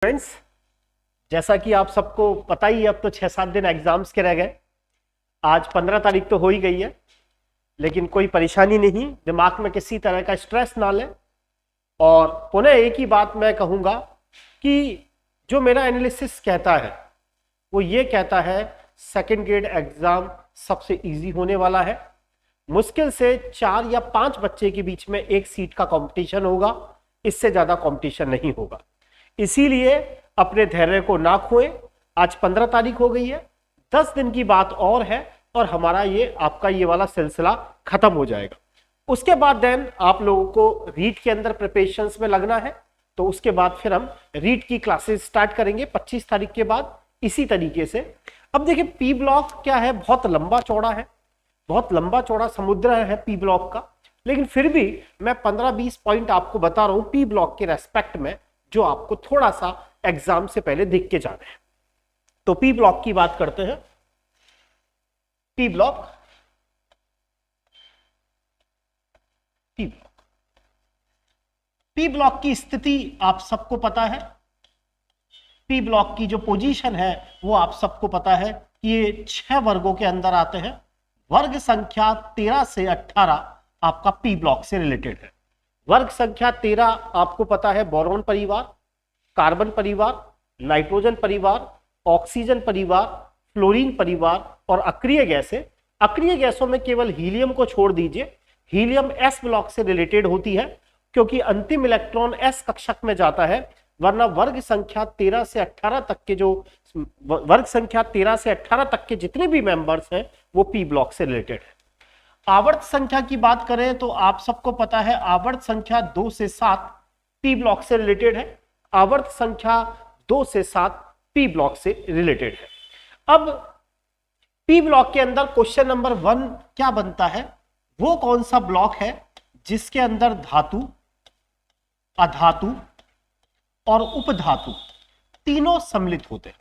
Friends, जैसा कि आप सबको पता ही है, अब तो 6-7 दिन एग्जाम्स के रह गए। आज 15 तारीख तो हो ही गई है, लेकिन कोई परेशानी नहीं, दिमाग में किसी तरह का स्ट्रेस ना लें। और पुनः एक ही बात मैं कहूँगा कि जो मेरा एनालिसिस कहता है वो ये कहता है सेकेंड ग्रेड एग्जाम सबसे इजी होने वाला है। मुश्किल से 4 या 5 बच्चे के बीच में एक सीट का कंपटीशन होगा, इससे ज्यादा कंपटीशन नहीं होगा। इसीलिए अपने धैर्य को ना खोएं। आज 15 तारीख हो गई है, 10 दिन की बात और है और हमारा आपका ये वाला सिलसिला खत्म हो जाएगा। उसके बाद देन आप लोगों को रीड के अंदर प्रिपरेशंस में लगना है, तो उसके बाद फिर हम रीड की क्लासेस स्टार्ट करेंगे 25 तारीख के बाद इसी तरीके से। अब देखिए, पी ब्लॉक क्या है, बहुत लंबा चौड़ा है, बहुत लंबा चौड़ा समुद्र है पी ब्लॉक का। लेकिन फिर भी मैं 15-20 पॉइंट आपको बता रहा हूं पी ब्लॉक के रेस्पेक्ट में, जो आपको थोड़ा सा एग्जाम से पहले देख के जाना है। तो पी ब्लॉक की बात करते हैं। पी ब्लॉक पी ब्लॉक की स्थिति आप सबको पता है। पी ब्लॉक की जो पोजीशन है वो आप सबको पता है कि ये 6 वर्गों के अंदर आते हैं। वर्ग संख्या 13 से 18 आपका पी ब्लॉक से रिलेटेड है। वर्ग संख्या 13 आपको पता है बोरॉन परिवार, कार्बन परिवार, नाइट्रोजन परिवार, ऑक्सीजन परिवार, फ्लोरीन परिवार और अक्रिय गैस है। अक्रिय गैसों में केवल हीलियम को छोड़ दीजिए, हीलियम एस ब्लॉक से रिलेटेड होती है क्योंकि अंतिम इलेक्ट्रॉन एस कक्षक में जाता है। वरना वर्ग संख्या 13 से 18 तक के वर्ग संख्या 13 से 18 तक के जितने भी मेंबर्स हैं वो पी ब्लॉक से रिलेटेड है। आवर्त संख्या की बात करें तो आप सबको पता है आवर्त संख्या 2 से 7 पी ब्लॉक से रिलेटेड है। आवर्त संख्या 2 से 7 पी ब्लॉक से रिलेटेड है। अब पी ब्लॉक के अंदर क्वेश्चन नंबर 1 क्या बनता है, वो कौन सा ब्लॉक है जिसके अंदर धातु, अधातु और उपधातु तीनों सम्मिलित होते हैं।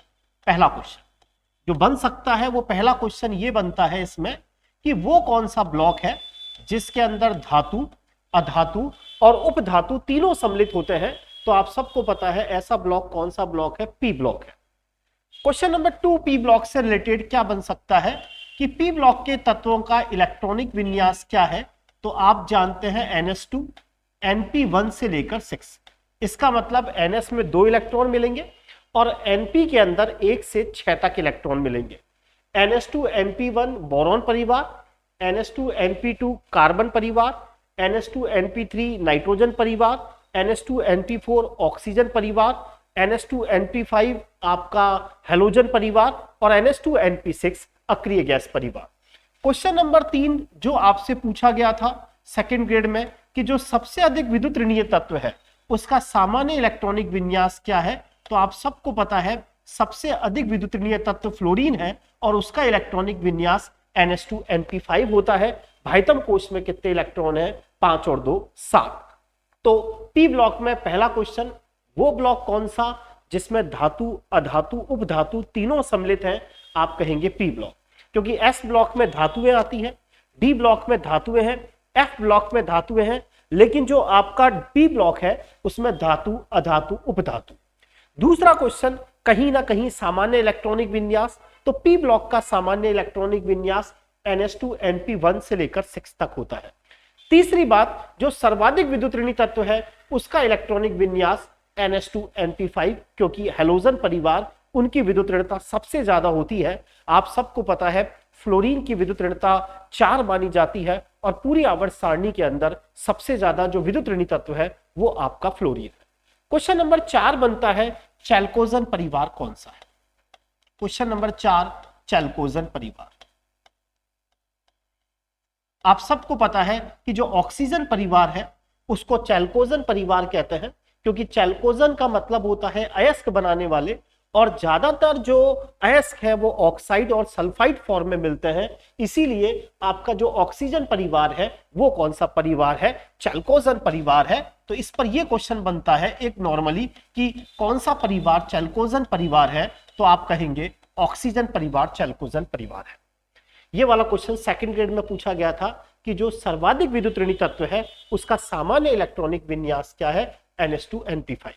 पहला क्वेश्चन जो बन सकता है वो पहला क्वेश्चन ये बनता है इसमें कि वो कौन सा ब्लॉक है जिसके अंदर धातु, अधातु और उपधातु तीनों सम्मिलित होते हैं। तो आप सबको पता है ऐसा ब्लॉक कौन सा ब्लॉक है, पी ब्लॉक है। क्वेश्चन नंबर 2 पी ब्लॉक से रिलेटेड क्या बन सकता है कि पी ब्लॉक के तत्वों का इलेक्ट्रॉनिक विन्यास क्या है। तो आप जानते हैं NS2 Np1 से लेकर 6। इसका मतलब NS में 2 इलेक्ट्रॉन मिलेंगे और Np के अंदर 1 से 6 तक इलेक्ट्रॉन मिलेंगे। NS2 Np1 बोरॉन परिवार, NS2 Np2 कार्बन परिवार, NS2 Np3 नाइट्रोजन परिवार, NS2 Np4 ऑक्सीजन परिवार, NS2 Np5 आपका हैलोजन परिवार और NS2 Np6 अक्रिय गैस परिवार। क्वेश्चन नंबर 3 जो आपसे पूछा गया था सेकेंड ग्रेड में कि जो सबसे अधिक विद्युत ऋणीय तत्व है उसका सामान्य इलेक्ट्रॉनिक विन्यास क्या है। तो आप सबको पता है सबसे अधिक विद्युत ऋणीय तत्व फ्लोरीन है और उसका इलेक्ट्रॉनिक विन्यास NS2 Np5 होता है। भाइतम कोश में कितने इलेक्ट्रॉन है, 5 और 2 7। तो पी ब्लॉक में पहला क्वेश्चन, वो ब्लॉक कौन सा जिसमें धातु, अधातु, उपधातु तीनों सम्मिलित हैं, आप कहेंगे पी ब्लॉक। क्योंकि एस ब्लॉक में धातुएं आती हैं, डी ब्लॉक में धातुएं हैं, एफ ब्लॉक में धातुएं हैं, लेकिन जो आपका पी ब्लॉक है उसमें धातु, अधातु, उपधातु। दूसरा क्वेश्चन कहीं ना कहीं सामान्य इलेक्ट्रॉनिक विन्यास। तो पी ब्लॉक का सामान्य इलेक्ट्रॉनिक विन्यास NS2 Np1 से लेकर 6 तक होता है। तीसरी बात, जो सर्वाधिक विद्युत ऋणी तत्व है उसका इलेक्ट्रॉनिक विन्यास NS2 Np5, क्योंकि हैलोजन परिवार उनकी विद्युत ऋणता सबसे ज्यादा होती है। आप सबको पता है फ्लोरीन की विद्युत ऋणता 4 मानी जाती है और पूरी आवर्त सारणी के अंदर सबसे ज्यादा जो विद्युत ऋणी तत्व है वो आपका फ्लोरीन है। क्वेश्चन नंबर 4 बनता है चैल्कोजन परिवार कौन सा है। क्वेश्चन नंबर 4 चैल्कोजन परिवार। आप सबको पता है कि जो ऑक्सीजन परिवार है उसको चैल्कोजन परिवार कहते हैं, क्योंकि चैल्कोजन का मतलब होता है अयस्क बनाने वाले, और ज्यादातर जो अयस्क है वो ऑक्साइड और सल्फाइड फॉर्म में मिलते हैं। इसीलिए आपका जो ऑक्सीजन परिवार है वो कौन सा परिवार है, चैल्कोजन परिवार है। तो इस पर यह क्वेश्चन बनता है एक नॉर्मली कि कौन सा परिवार चैल्कोजन परिवार है। तो आप कहेंगे ऑक्सीजन परिवार चैल्कोजन परिवार है। यह वाला क्वेश्चन सेकंड ग्रेड में पूछा गया था कि जो सर्वाधिक विद्युत ऋणी तत्व है उसका सामान्य इलेक्ट्रॉनिक विन्यास क्या है, NS2 Np5।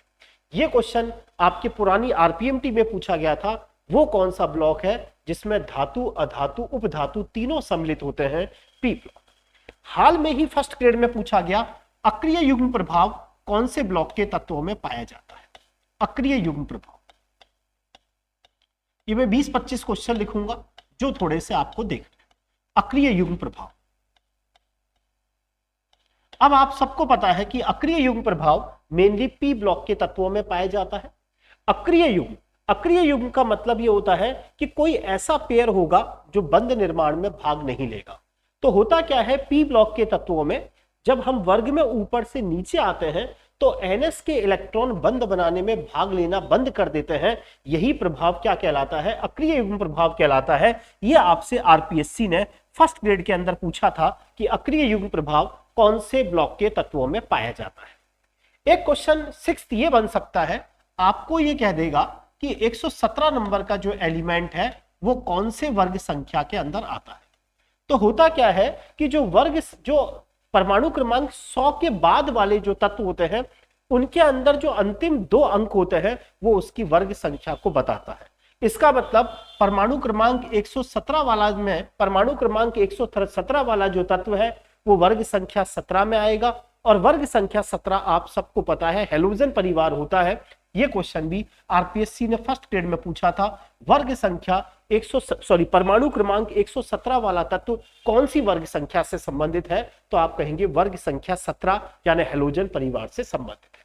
ये क्वेश्चन आपके पुरानी आरपीएमटी में पूछा गया था। वो कौन सा ब्लॉक है जिसमें धातु, अधातु, उपधातु तीनों सम्मिलित होते हैं? P block. हाल में ही फर्स्ट ग्रेड में पूछा गया अक्रिय युग्म प्रभाव कौन से ब्लॉक के तत्वों में पाया जाता है? अक्रिय युग्म प्रभाव। ये मैं 20-25 क्वेश्चन लिखूंगा जो थोड़े से आपको देखना है। अक्रिय युग्म प्रभाव। अब आप सबको पता है कि अक्रिय युग्म प्रभाव मेनली पी ब्लॉक के तत्वों में पाया जाता है। अक्रिय युग्म, अक्रिय युग्म का मतलब यह होता है कि कोई ऐसा पेयर होगा जो बंध निर्माण में भाग नहीं लेगा। तो होता क्या है, पी ब्लॉक के तत्वों में जब हम वर्ग में ऊपर से नीचे आते हैं तो NS के इलेक्ट्रॉन बंध बनाने में भाग लेना बंद कर देते हैं। यही प्रभाव क्या कहलाता है? अक्रिय युग्म प्रभाव कहलाता है। यह आपसे आरपीएससी ने फर्स्ट ग्रेड के अंदर पूछा था कि अक्रिय युग्म प्रभाव कौन से ब्लॉक के तत्वों में पाया जाता है। एक क्वेश्चन 6th ये बन सकता है, आपको ये कह देगा कि 117 नंबर का जो एलिमेंट है वो कौन से वर्ग संख्या के अंदर आता है। तो होता क्या है कि जो परमाणु क्रमांक 100 के बाद वाले जो तत्व होते हैं उनके अंदर जो अंतिम 2 अंक होते हैं वो उसकी वर्ग संख्या को बताता है। इसका मतलब परमाणु क्रमांक 117 वाला में, परमाणु क्रमांक 117 वाला जो तत्व है वो वर्ग संख्या 17 में आएगा। और वर्ग संख्या 17 आप सबको पता है हैलोजन परिवार होता है। ये क्वेश्चन भी आरपीएससी ने फर्स्ट ग्रेड में पूछा था। वर्ग संख्या परमाणु क्रमांक 117 वाला तत्व कौन सी वर्ग संख्या से संबंधित है? तो आप कहेंगे वर्ग संख्या 17 यानी हैलोजन परिवार से संबंधित है।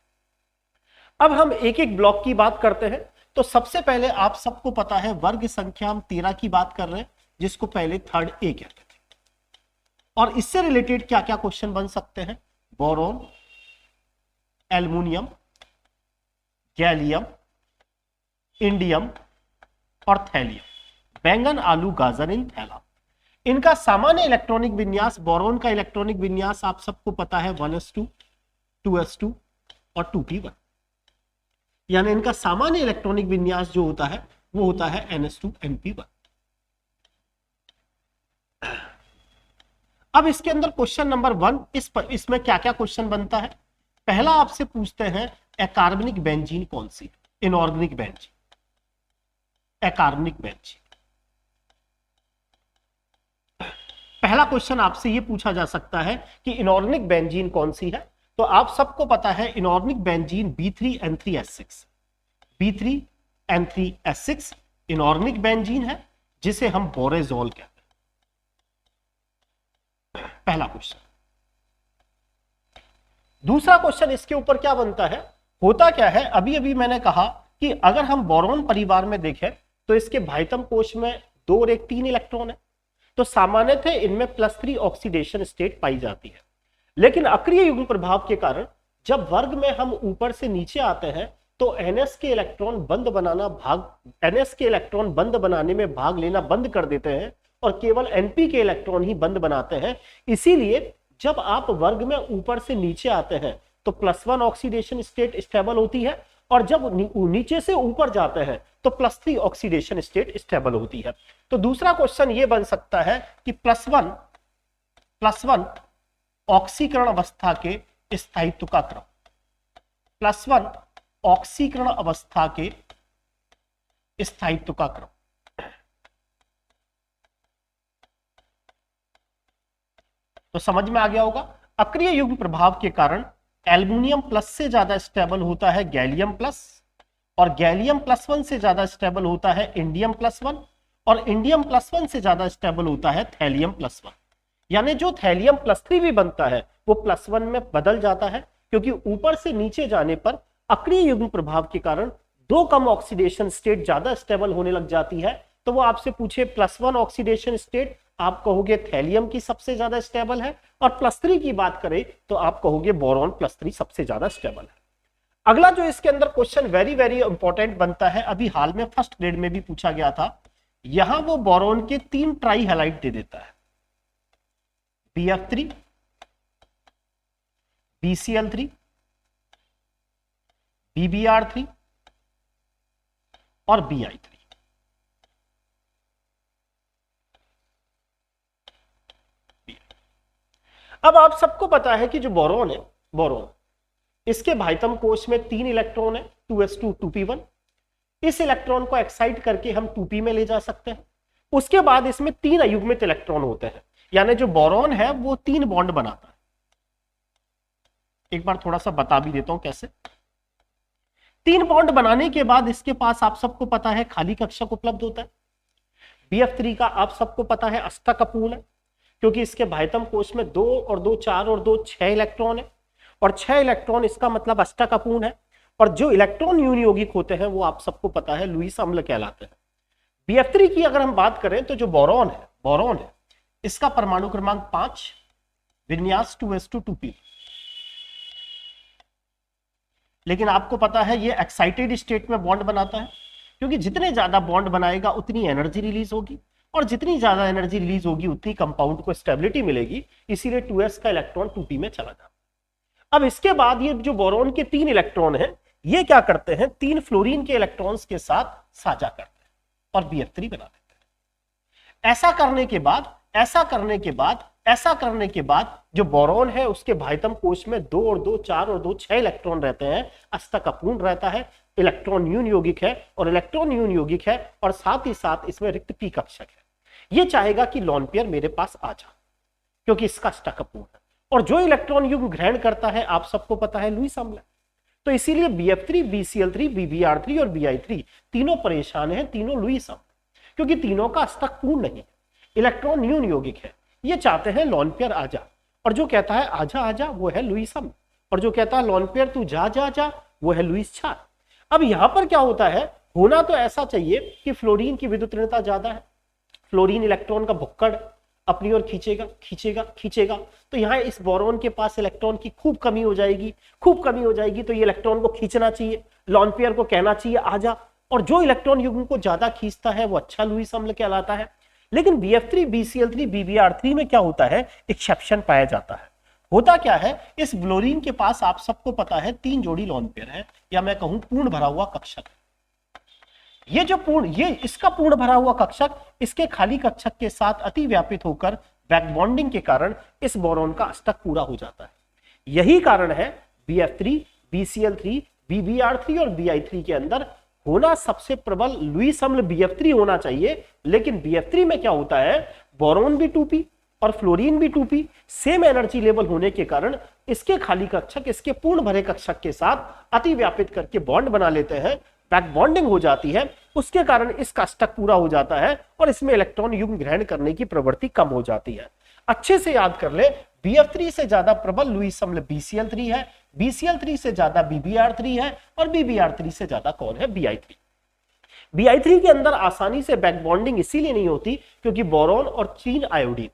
अब हम एक एक ब्लॉक की बात करते हैं। तो सबसे पहले आप सबको पता है वर्ग संख्या हम 13 की बात कर रहे हैं, जिसको पहले थर्ड ए कहते थे। और इससे रिलेटेड क्या क्या क्वेश्चन बन सकते हैं? बोरोन, एल्युमिनियम, गैलियम, इंडियम और थैलियम। बैंगन, आलू, गाजर इन थैला। इनका सामान्य इलेक्ट्रॉनिक विन्यास, बोरोन का इलेक्ट्रॉनिक विन्यास आप सबको पता है 1s2, 2s2 और 2p1। यानी इनका सामान्य इलेक्ट्रॉनिक विन्यास जो होता है वो होता है ns2np1। अब इसके अंदर क्वेश्चन नंबर 1, इसमें क्या क्या क्वेश्चन बनता है? पहला आपसे पूछते हैं अकार्बनिक बेंजीन कौन सी? इनऑर्गेनिक बेंजीन, अकार्बनिक बेंजीन। पहला क्वेश्चन आपसे यह पूछा जा सकता है कि इनऑर्गेनिक बेंजीन कौन सी है। तो आप सबको पता है inorganic benzene B3N3S6। B3N3S6 inorganic benzene है जिसे हम बोरेजोल कहते हैं। पहला क्वेश्चन। दूसरा क्वेश्चन इसके ऊपर क्या बनता है? होता क्या है, अभी अभी मैंने कहा कि अगर हम बोरॉन परिवार में देखें तो इसके भाइतम कोश में 2 और 1 3 इलेक्ट्रॉन है। तो सामान्यतः इनमें +3 ऑक्सीडेशन स्टेट पाई जाती है। लेकिन अक्रिय युग्म प्रभाव के कारण जब वर्ग में हम ऊपर से नीचे आते हैं तो NS के इलेक्ट्रॉन बंद बनाने में भाग लेना बंद कर देते हैं और केवल NP के इलेक्ट्रॉन ही बंद बनाते हैं। इसीलिए जब आप वर्ग में ऊपर से नीचे आते हैं तो +1 ऑक्सीडेशन स्टेट स्टेबल होती है और जब नीचे से ऊपर जाते हैं तो +3 ऑक्सीडेशन स्टेट स्टेबल होती है। तो दूसरा क्वेश्चन ये बन सकता है कि +1 ऑक्सीकरण अवस्था के स्थायित्व का क्रम, +1 ऑक्सीकरण अवस्था के स्थायित्व का क्रम। तो समझ में आ गया होगा। अक्रिय युग्म प्रभाव के कारण एल्युमिनियम प्लस से ज्यादा स्टेबल होता है गैलियम प्लस, और गैलियम +1 से ज्यादा स्टेबल होता है इंडियम +1, और इंडियम +1 से ज्यादा स्टेबल होता है थैलियम +1। यानी जो थैलियम +3 भी बनता है वो +1 में बदल जाता है, क्योंकि ऊपर से नीचे जाने पर अक्रिय युग्म प्रभाव के कारण 2 कम ऑक्सीडेशन स्टेट ज्यादा स्टेबल होने लग जाती है। तो वो आपसे पूछे +1 ऑक्सीडेशन स्टेट, आप कहोगे थैलियम की सबसे ज्यादा स्टेबल है, और +3 की बात करें तो आप कहोगे बोरॉन +3 सबसे ज्यादा स्टेबल है। अगला जो इसके अंदर क्वेश्चन वेरी वेरी इंपॉर्टेंट बनता है, अभी हाल में फर्स्ट ग्रेड में भी पूछा गया था। यहां वो बोरॉन के 3 ट्राई हैलाइड दे देता है, BF3, BCl3, BBr3 और Bi3। अब आप सबको पता है कि जो बोरॉन है, बोरॉन इसके भाइतम कोश में 3 इलेक्ट्रॉन है 2s2 2p1। इस इलेक्ट्रॉन को एक्साइट करके हम 2p में ले जा सकते हैं। उसके बाद इसमें 3 अयुग्मित इलेक्ट्रॉन होते हैं, यानी जो बोरॉन है वो 3 बॉन्ड बनाता है। एक बार थोड़ा सा बता भी देता हूं कैसे। 3 बॉन्ड बनाने के बाद इसके पास आप सबको पता है खाली कक्षक उपलब्ध होता है। BF3 का आप सबको पता है अष्टक अपूर्ण है, क्योंकि इसके भाइतम कोश में 2 और 2 4 और 2 6 इलेक्ट्रॉन है, और 6 इलेक्ट्रॉन इसका मतलब अष्टक अपूर्ण है। और जो इलेक्ट्रॉन यून यौगिक होते हैं वो आप सबको पता है लुईस अम्ल कहलाते हैं। BF3 की अगर हम बात करें तो जो बोरॉन है इसका परमाणु क्रमांक 5, विन्यास 2s2 2p। लेकिन आपको पता है ये एक्साइटेड स्टेट में बॉन्ड बनाता है, क्योंकि जितने ज्यादा बॉन्ड बनाएगा उतनी एनर्जी रिलीज होगी, और जितनी ज्यादा एनर्जी रिलीज होगी उतनी कंपाउंड को स्टेबिलिटी मिलेगी, इसीलिए 2s का इलेक्ट्रॉन 2p में चला जाता है। अब इसके बाद ये जो बोरॉन के 3 इलेक्ट्रॉन हैं ये क्या करते हैं, 3 फ्लोरीन के इलेक्ट्रॉन्स के साथ साझा करते हैं और BF3 बना देते हैं। ऐसा करने के बाद जो बोरॉन है उसके भाइतम कोश में 2 और 2 4 और 2 6 इलेक्ट्रॉन रहते हैं, अष्टक अपूर्ण रहता है, इलेक्ट्रॉन यून यौगिक है, और इलेक्ट्रॉन यून यौगिक है और साथ ही साथ इसमें रिक्त p कक्षक है। ये चाहेगा कि लोन पेयर मेरे पास आ जा, क्योंकि इसका अष्टक अपूर्ण है, और जो इलेक्ट्रॉन युग्म ग्रहण करता है आप सबको पता है लुईस अम्ल। तो इसीलिए BF3 BCl3 BBr3 और Bi3 तीनों परेशान हैं, तीनों लुईस अम्ल, क्योंकि तीनों का अष्टक पूर्ण नहीं है, इलेक्ट्रॉन न्यून यौगिक है। ये चाहते हैं लोन पेयर आजा, और जो कहता है आजा आजा वो है लुईस अम्ल, और जो कहता है लोन पेयर तू जा जा जा वो है लुईस क्षार। अब यहां पर क्या होता है, होना तो ऐसा चाहिए कि फ्लोरीन की विद्युत ऋणता ज्यादा है, फ्लोरीन इलेक्ट्रॉन का भुक्कड़ अपनी ओर खींचेगा खींचेगा खींचेगा, तो यहाँ इस बोरॉन के पास इलेक्ट्रॉन की खूब कमी हो जाएगी, तो ये इलेक्ट्रॉन को खींचना चाहिए, लोन पेयर को कहना चाहिए आजा, और जो इलेक्ट्रॉन युग्म को ज्यादा खींचता है वो अच्छा लुईस अम्ल कहलाता है। लेकिन BF3 BCl3 BBr3 में क्या होता है, एक्सेप्शन पाया जाता है। होता क्या है, इस फ्लोरीन के पास आप सबको पता है 3 जोड़ी लोन पेयर है, या मैं कहूं पूर्ण भरा हुआ कक्षक। ये इसका पूर्ण भरा हुआ कक्षक इसके खाली कक्षक के साथ अति व्यापित होकर बैक बॉन्डिंग के कारण इस बोरॉन का अष्टक पूरा हो जाता है। यही कारण है BF3 BCl3 BBr3 और Bi3 के अंदर होना सबसे प्रबल लुईस अम्ल BF3 होना चाहिए। लेकिन BF3 में क्या होता है, बोरॉन भी 2p और फ्लोरीन भी 2p, सेम एनर्जी लेवल होने के कारण इसके खाली कक्षक इसके पूर्ण भरे कक्षक के साथ अति व्यापित करके बॉन्ड बना लेते हैं, बैक बॉन्डिंग हो जाती है, उसके कारण इसका अष्टक पूरा हो जाता है और इसमें इलेक्ट्रॉन युग्म ग्रहण करने की प्रवृत्ति कम हो जाती है। अच्छे से याद कर ले, BF3 से ज्यादा प्रबल लुईस अम्ल BCl3 है, BCl3 से ज्यादा BBr3 है, और BBr3 से ज्यादा कौन है, Bi3। Bi3 के अंदर आसानी से बैक बॉन्डिंग इसीलिए नहीं होती क्योंकि बोरॉन और 3 आयोडीन।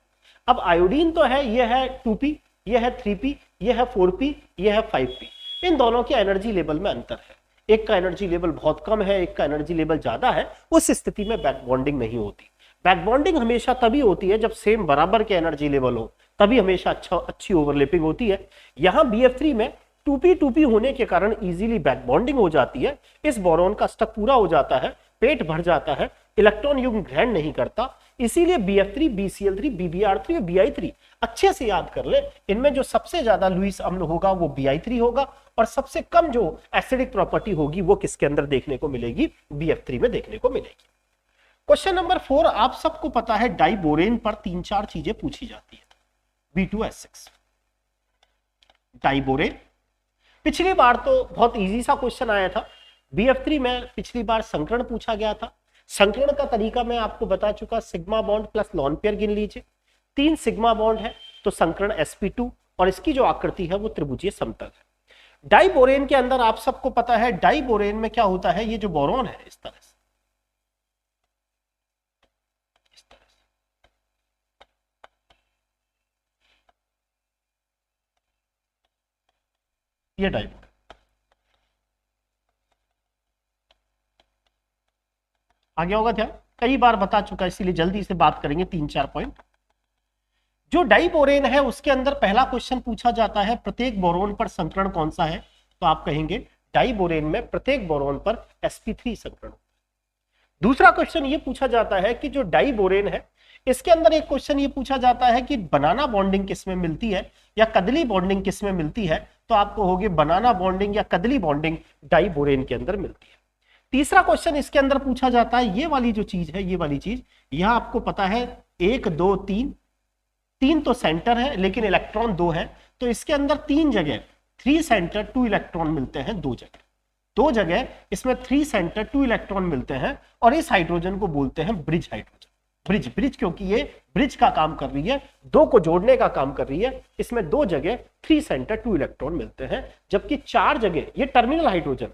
अब आयोडीन तो है, ये है 2p, ये है 3p, ये है 4p, ये है 5p। इन दोनों के एनर्जी लेवल में अंतर है, एक का एनर्जी लेवल बहुत कम है, एक का एनर्जी लेवल ज्यादा है। उस स्थिति में बैक बॉन्डिंग नहीं होती। बैक बॉन्डिंग हमेशा तभी होती है जब सेम बराबर के एनर्जी लेवल हो, तभी हमेशा अच्छी ओवरलैपिंग होती है। यहां BF3 में 2p होने के कारण इजीली बैक बॉन्डिंग हो जाती है, इस बोरॉन का अष्टक पूरा हो जाता है, पेट भर जाता है, इलेक्ट्रॉन युग्म ग्रहण नहीं करता। इसीलिए BF3 BCl3 BBr3 और Bi3 अच्छे से याद कर ले, इनमें जो सबसे ज्यादा लुईस अम्ल होगा वो Bi3 होगा, और सबसे कम जो एसिडिक प्रॉपर्टी होगी वो किसके अंदर देखने को मिलेगी, BF3 में देखने को मिलेगी। क्वेश्चन नंबर 4, आप सबको पता है डाइबोरेन पर 3-4 चीजें पूछी जाती है। B2S6 डाइबोरेन, पिछली बार तो बहुत इजी सा क्वेश्चन आया था। BF3 में पिछली बार संकरण पूछा गया था। संकरण का तरीका मैं आपको बता चुका, sigma bond plus lone pair गिन लीजिए, 3 सिग्मा बॉन्ड है तो संकरण sp2, और इसकी जो आकृति है वो त्रिभुजीय समतल है। डाइबोरेन के अंदर आप सबको पता है, डाइबोरेन में क्या होता है, ये जो बोरॉन है इस तरह से, ये डाइबोरेन आ गया होगा ध्यान, कई बार बता चुका, इसीलिए जल्दी से बात करेंगे 3-4 पॉइंट। जो डाइबोरेन है उसके अंदर पहला क्वेश्चन पूछा जाता है, प्रत्येक बोरॉन पर संकरण कौन सा है, तो आप कहेंगे डाइबोरेन में प्रत्येक बोरॉन पर sp3 संकरण। दूसरा क्वेश्चन ये पूछा जाता है कि जो डाइबोरेन है इसके अंदर एक क्वेश्चन ये पूछा जाता है कि बनाना बॉन्डिंग किसमें मिलती है या कदली बॉन्डिंग किसमें मिलती है, तो आपको होगी बनाना बॉन्डिंग या कदली बॉन्डिंग डाइबोरेन के अंदर मिलती है। तीसरा क्वेश्चन इसके अंदर पूछा जाता है, ये वाली जो चीज है, ये वाली चीज, यहां आपको पता है 1 2 3 तो सेंटर है लेकिन इलेक्ट्रॉन 2 है, तो इसके अंदर 3 जगह 3 सेंटर 2 इलेक्ट्रॉन मिलते हैं, 2 जगह इसमें 3 सेंटर 2 इलेक्ट्रॉन मिलते हैं, और इस हाइड्रोजन को बोलते हैं ब्रिज हाइड्रोजन। ब्रिज क्योंकि ये ब्रिज का काम कर रही है, 2 को जोड़ने का काम कर रही है। इसमें 2 जगह 3 सेंटर 2 इलेक्ट्रॉन मिलते हैं, जबकि 4 जगह ये टर्मिनल हाइड्रोजन,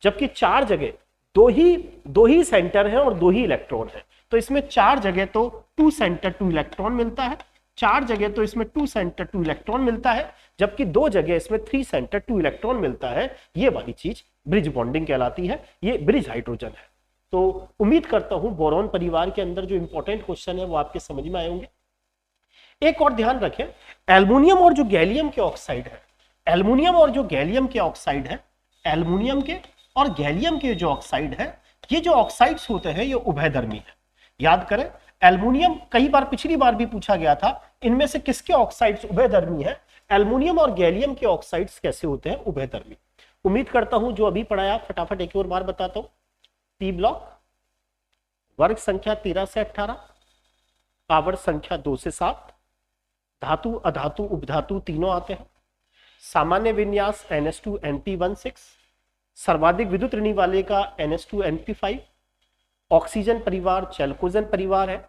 जबकि 4 जगह दो ही सेंटर है और 2 ही इलेक्ट्रॉन है, तो इसमें 4 जगह तो 2 सेंटर 2 इलेक्ट्रॉन मिलता है, 4 जगह तो इसमें 2 सेंटर 2 इलेक्ट्रॉन मिलता है, जबकि 2 जगह इसमें 3 सेंटर 2 इलेक्ट्रॉन मिलता है। ये वाली चीज ब्रिज बॉन्डिंग कहलाती है, ये ब्रिज हाइड्रोजन है। तो उम्मीद करता हूं बोरॉन परिवार के अंदर जो इंपॉर्टेंट क्वेश्चन है वो आपके समझ में आए होंगे। एक और ध्यान रखें, एल्युमिनियम और जो गैलियम के ऑक्साइड है, एल्युमिनियम और जो गैलियम के ऑक्साइड है, एल्युमिनियम के और गैलियम के जो ऑक्साइड है, ये जो ऑक्साइड्स होते हैं ये उभयधर्मी है। याद करें, एल्युमिनियम कई बार पिछली बार भी पूछा गया था, इनमें से किसके ऑक्साइड्स उभयधर्मी है? एल्युमिनियम और गैलियम के ऑक्साइड्स कैसे होते हैं? उभयधर्मी। उम्मीद करता हूं जो अभी पढ़ाया फटाफट एक और बार बताता हूं। पी ब्लॉक वर्ग संख्या 13 से 18, आवर्त संख्या 2 से 7, धातु अधातु उपधातु तीनों आते हैं, सामान्य विन्यास NH2NP16, सर्वाधिक विद्युत ऋणी वाले का NH2NP5, ऑक्सीजन परिवार चैल्कोजन परिवार है,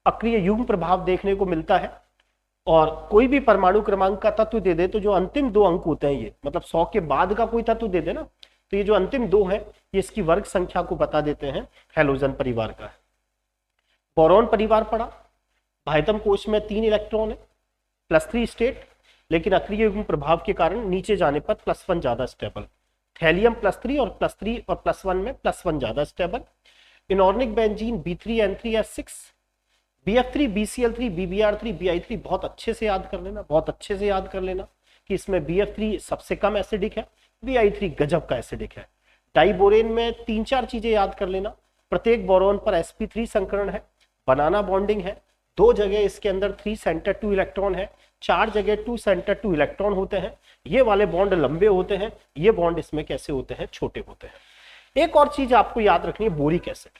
अक्रिय युग्म प्रभाव देखने को मिलता है, और कोई भी परमाणु क्रमांक का तत्व दे दे तो जो अंतिम 2 अंक होते हैं, ये मतलब 100 के बाद का कोई तत्व दे दे ना, तो ये जो अंतिम 2 है ये इसकी वर्ग संख्या को बता देते हैं, हैलोजन परिवार का है। बोरॉन परिवार पढ़ा, बाह्यतम कोश में 3 इलेक्ट्रॉन है, +3 स्टेट, लेकिन अक्रिय युग्म प्रभाव के कारण नीचे जाने पर +1 ज्यादा स्टेबल। थैलियम +3 और +3 और +1 में +1 ज्यादा stable. Inorganic benzene B3N3S6, BF3 BCl3 BBr3 BI3 बहुत अच्छे से याद कर लेना, बहुत अच्छे से याद कर लेना कि इसमें BF3 सबसे कम एसिडिक है, BI3 गजब का एसिडिक है। डाइबोरेन में 3-4 चीजें याद कर लेना, प्रत्येक बोरॉन पर sp3 संकरण है, बनाना बॉन्डिंग है, 2 जगह इसके अंदर 3 सेंटर 2 इलेक्ट्रॉन है, 4 जगह 2 सेंटर 2 इलेक्ट्रॉन होते हैं। ये वाले बॉन्ड लंबे होते हैं, ये बॉन्ड इसमें कैसे होते हैं? छोटे होते हैं। एक और चीज आपको याद रखनी है, बोरिक एसिड।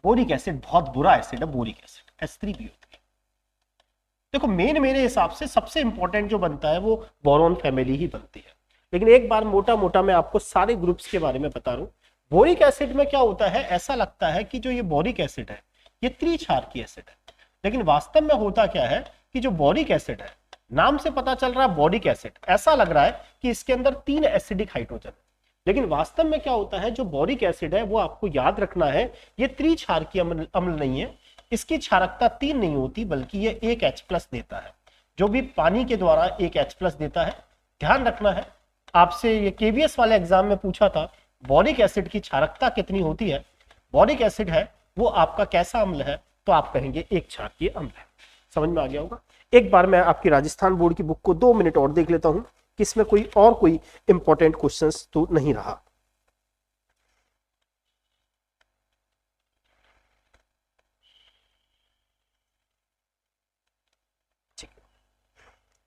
बोरिक एसिड बहुत बुरा एसिड है, बोरिक एसिड H3 भी होती है। देखो मेरे हिसाब से सबसे इंपॉर्टेंट जो बनता है वो बोरॉन फैमिली ही बनती है, लेकिन एक बार मोटा मोटा मैं आपको सारे ग्रुप्स के बारे में बता रहा हूं। बोरिक एसिड में क्या होता है, ऐसा लगता है कि जो ये बोरिक एसिड है ये त्रिक्षारकीय एसिड है, लेकिन वास्तव में होता क्या है कि जो बोरिक एसिड है, नाम से पता चल रहा है बोरिक एसिड, ऐसा लग रहा है कि इसके अंदर 3 एसिडिक हाइड्रोजन है, लेकिन वास्तव में क्या होता है, जो बोरिक एसिड है वो आपको याद रखना है, ये त्रिक्षारकीय अम्ल नहीं है, इसकी क्षारकता 3 नहीं होती बल्कि ये 1 H+ देता है, जो भी पानी के द्वारा 1 H+ देता है। ध्यान रखना है, आपसे ये KVS वाले एग्जाम में पूछा था बोरिक एसिड की क्षारकता कितनी होती है। बोरिक एसिड है वो आपका कैसा अम्ल है, तो आप कहेंगे 1 क्षारकीय अम्ल है। समझ में आ गया होगा। एक बार मैं आपकी राजस्थान बोर्ड की बुक को 2 मिनट और देख लेता हूं कि इसमें कोई इंपॉर्टेंट क्वेश्चंस तो नहीं रहा।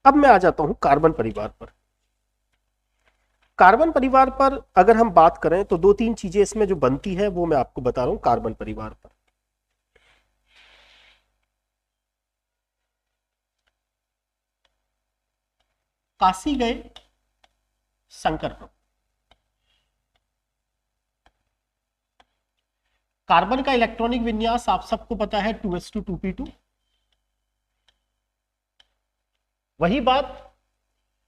अब मैं आ जाता हूं कार्बन परिवार पर। कार्बन परिवार पर अगर हम बात करें तो 2-3 चीजें इसमें जो बनती है वो मैं आपको बता रहा हूं कार्बन परिवार पर। काशी गए शंकर प्रभु। कार्बन का इलेक्ट्रॉनिक विन्यास आप सबको पता है 2s2 2p2। वही बात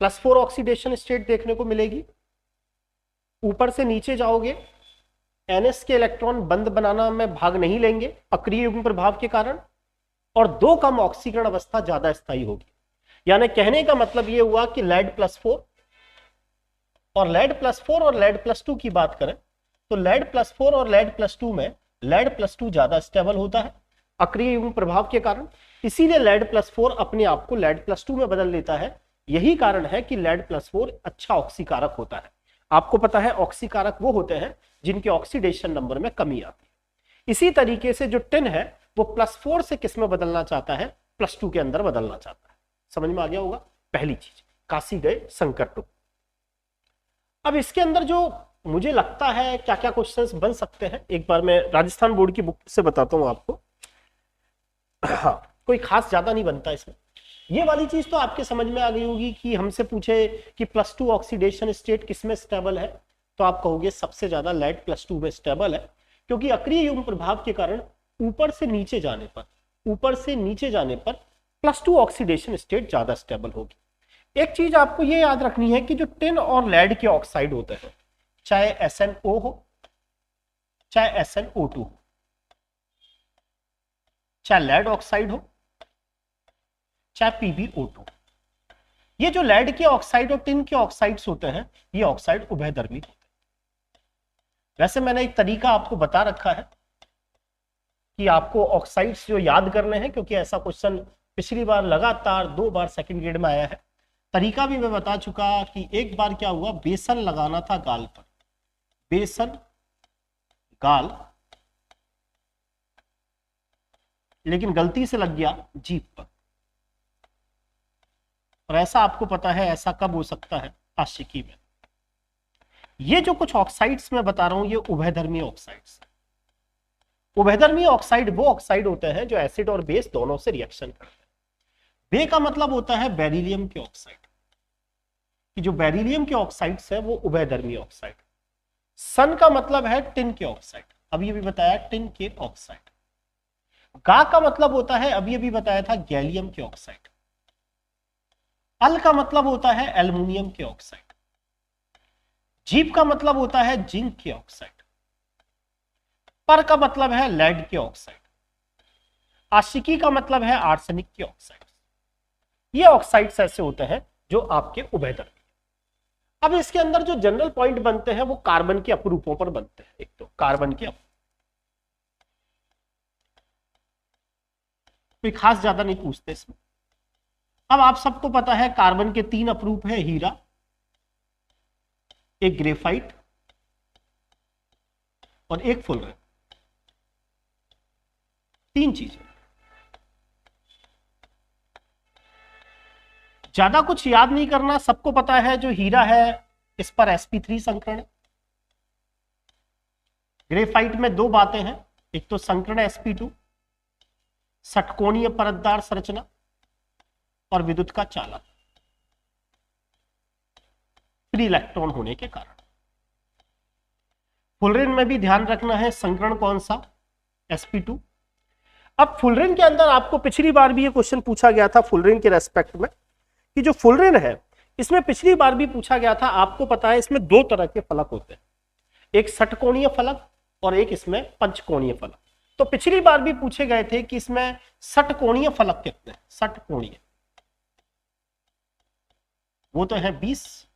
+4 ऑक्सीडेशन स्टेट देखने को मिलेगी। ऊपर से नीचे जाओगे, NS के इलेक्ट्रॉन बंद बनाना में भाग नहीं लेंगे अक्रिय युग्म प्रभाव के कारण, और 2 कम ऑक्सीकरण अवस्था ज्यादा स्थायी होगी। यानी कहने का मतलब यह हुआ कि लेड +4 और लेड +2 की बात करें तो लेड +4 और लेड +2 में लेड +2 ज्यादा स्टेबल होता है अक्रिय युग्म प्रभाव के कारण, इसीलिए लेड +4 अपने आप को लेड +2 में बदल लेता है। यही कारण है कि लेड +4 अच्छा ऑक्सीकारक होता है। आपको पता है ऑक्सीकारक वो होते हैं जिनके ऑक्सीडेशन नंबर में कमी आती है। इसी तरीके से जो टिन है वो +4 से किस में बदलना चाहता है, +2 के अंदर बदलना चाहता है। समझ में आ गया होगा। पहली चीज काशी गए शंकर टू। अब इसके अंदर जो मुझे लगता है क्या क्या क्वेश्चंस बन सकते हैं, एक बार मैं राजस्थान बोर्ड की बुक से बताता हूं आपको। हाँ, कोई खास ज्यादा नहीं बनता इसमें। ये वाली चीज तो आपके समझ में आ गई होगी कि हमसे पूछे कि +2 ऑक्सीडेशन स्टेट किसमें स्टेबल है, तो आप कहोगे सबसे ज्यादा लेड +2 में स्टेबल है, क्योंकि अक्रिय युग्म प्रभाव के कारण ऊपर से नीचे जाने पर +2 ऑक्सीडेशन स्टेट ज्यादा स्टेबल होगी। एक चीज आपको ये याद रखनी है कि जो टिन और लेड के ऑक्साइड होते हैं, चाहे SnO हो, चाहे SnO2 हो, चाहे लेड ऑक्साइड हो, चाहे PbO2, ये जो लेड के ऑक्साइड और टिन के ऑक्साइड्स होते हैं, ये ऑक्साइड उभयधर्मी होते हैं। वैसे मैंने एक तरीका आपको बता रखा है कि आपको ऑक्साइड्स जो याद करने हैं, क्योंकि ऐसा क्वेश्चन पिछली बार लगातार 2 बार सेकंड ग्रेड में आया है। तरीका भी मैं बता चुका कि एक बार क्या हुआ, बेसन लगाना था गाल पर, बेसन गाल, लेकिन गलती से लग गया जीभ पर। और ऐसा आपको पता है ऐसा कब हो सकता है, आशिकी में। ये जो कुछ ऑक्साइड्स मैं बता रहा हूं ये उभयधर्मी ऑक्साइड्स। उभयधर्मी ऑक्साइड वो ऑक्साइड होते हैं जो एसिड और बेस दोनों से रिएक्शन करते हैं। बे का मतलब होता है बेरिलियम के ऑक्साइड, कि जो बेरिलियम के ऑक्साइड्स है वो उभयधर्मी ऑक्साइड। सन का मतलब है टिन के ऑक्साइड, अभी अभी बताया टिन के ऑक्साइड। गा का मतलब होता है, अभी अभी बताया था, गैलियम के ऑक्साइड। अल का मतलब होता है एल्युमिनियम के ऑक्साइड। जीप का मतलब होता है जिंक के ऑक्साइड। पर का मतलब है लेड के ऑक्साइड। आशिकी का मतलब है आर्सेनिक के ऑक्साइड। ये ऑक्साइड्स ऐसे होते हैं जो आपके उभयधर्मी। अब इसके अंदर जो जनरल पॉइंट बनते हैं वो कार्बन के अपरूपों पर बनते हैं। एक तो कार्बन के कोई खास ज्यादा नहीं पूछते इसमें। अब आप सबको पता है कार्बन के 3 अपरूप है, हीरा, एक ग्रेफाइट और एक फुलरेन। 3 चीजें, ज्यादा कुछ याद नहीं करना। सबको पता है जो हीरा है इस पर sp3 संकरण है। ग्रेफाइट में 2 बातें हैं, एक तो संकरण sp2, षटकोणीय परतदार संरचना, और विद्युत का चालक फ्री इलेक्ट्रॉन होने के कारण। फुलरेन में भी ध्यान रखना है संकरण कौन सा, sp2। अब फुलरेन के अंदर आपको पिछली बार भी ये क्वेश्चन पूछा गया था फुलरेन के रेस्पेक्ट में, कि जो फुलरेन है इसमें पिछली बार भी पूछा गया था। आपको पता है इसमें 2 तरह के फलक होते हैं, एक षटकोणीय फलक और एक इसमें पंचकोणीय फलक। तो पिछली बार भी पूछे गए थे कि इसमें षटकोणीय फलक कितने हैं, षटकोणीय वो तो है 20,